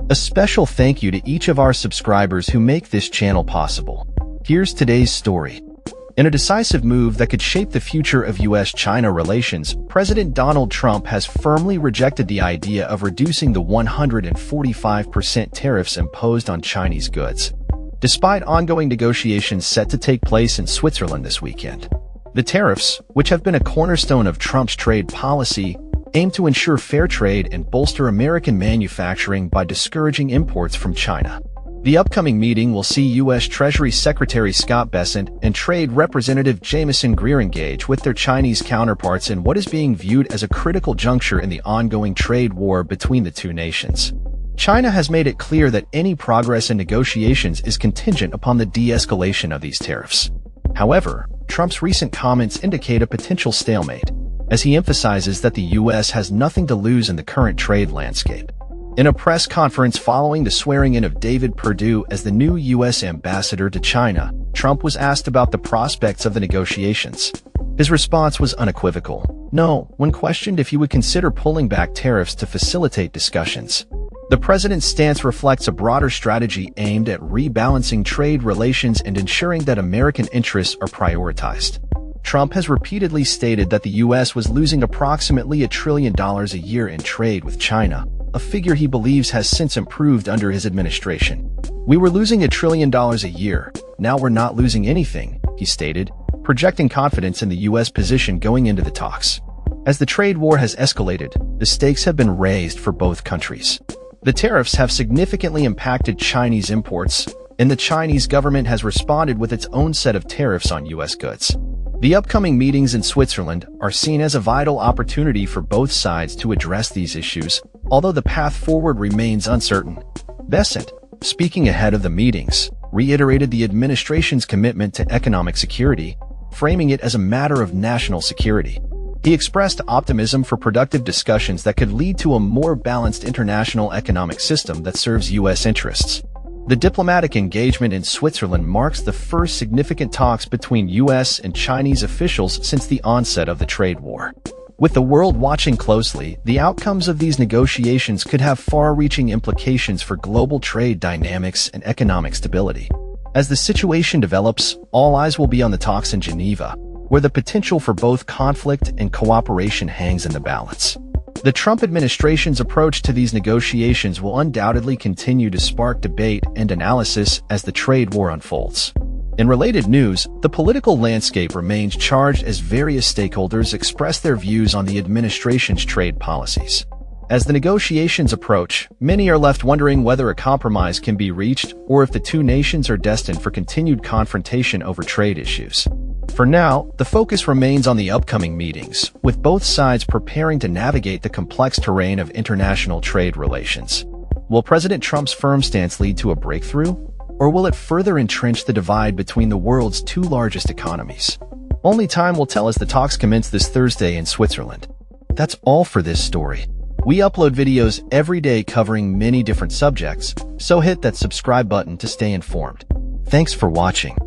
A special thank you to each of our subscribers who make this channel possible. Here's today's story. In a decisive move that could shape the future of U.S.-China relations, President Donald Trump has firmly rejected the idea of reducing the 145% tariffs imposed on Chinese goods, despite ongoing negotiations set to take place in Switzerland this weekend. The tariffs, which have been a cornerstone of Trump's trade policy, aim to ensure fair trade and bolster American manufacturing by discouraging imports from China. The upcoming meeting will see U.S. Treasury Secretary Scott Bessent and Trade Representative Jamieson Greer engage with their Chinese counterparts in what is being viewed as a critical juncture in the ongoing trade war between the two nations. China has made it clear that any progress in negotiations is contingent upon the de-escalation of these tariffs. However, Trump's recent comments indicate a potential stalemate, as he emphasizes that the U.S. has nothing to lose in the current trade landscape. In a press conference following the swearing-in of David Perdue as the new U.S. ambassador to China, Trump was asked about the prospects of the negotiations. His response was unequivocal. No, when questioned if he would consider pulling back tariffs to facilitate discussions. The president's stance reflects a broader strategy aimed at rebalancing trade relations and ensuring that American interests are prioritized. Trump has repeatedly stated that the U.S. was losing approximately $1 trillion a year in trade with China, a figure he believes has since improved under his administration. "We were losing $1 trillion a year. Now we're not losing anything," he stated, projecting confidence in the U.S. position going into the talks. As the trade war has escalated, the stakes have been raised for both countries. The tariffs have significantly impacted Chinese imports, and the Chinese government has responded with its own set of tariffs on U.S. goods. The upcoming meetings in Switzerland are seen as a vital opportunity for both sides to address these issues, although the path forward remains uncertain. Bessent, speaking ahead of the meetings, reiterated the administration's commitment to economic security, framing it as a matter of national security. He expressed optimism for productive discussions that could lead to a more balanced international economic system that serves U.S. interests. The diplomatic engagement in Switzerland marks the first significant talks between U.S. and Chinese officials since the onset of the trade war. With the world watching closely, the outcomes of these negotiations could have far-reaching implications for global trade dynamics and economic stability. As the situation develops, all eyes will be on the talks in Geneva, where the potential for both conflict and cooperation hangs in the balance. The Trump administration's approach to these negotiations will undoubtedly continue to spark debate and analysis as the trade war unfolds. In related news, the political landscape remains charged as various stakeholders express their views on the administration's trade policies. As the negotiations approach, many are left wondering whether a compromise can be reached or if the two nations are destined for continued confrontation over trade issues. For now, the focus remains on the upcoming meetings, with both sides preparing to navigate the complex terrain of international trade relations. Will President Trump's firm stance lead to a breakthrough, or will it further entrench the divide between the world's two largest economies? Only time will tell as the talks commence this Thursday in Switzerland. That's all for this story. We upload videos every day covering many different subjects, so hit that subscribe button to stay informed. Thanks for watching.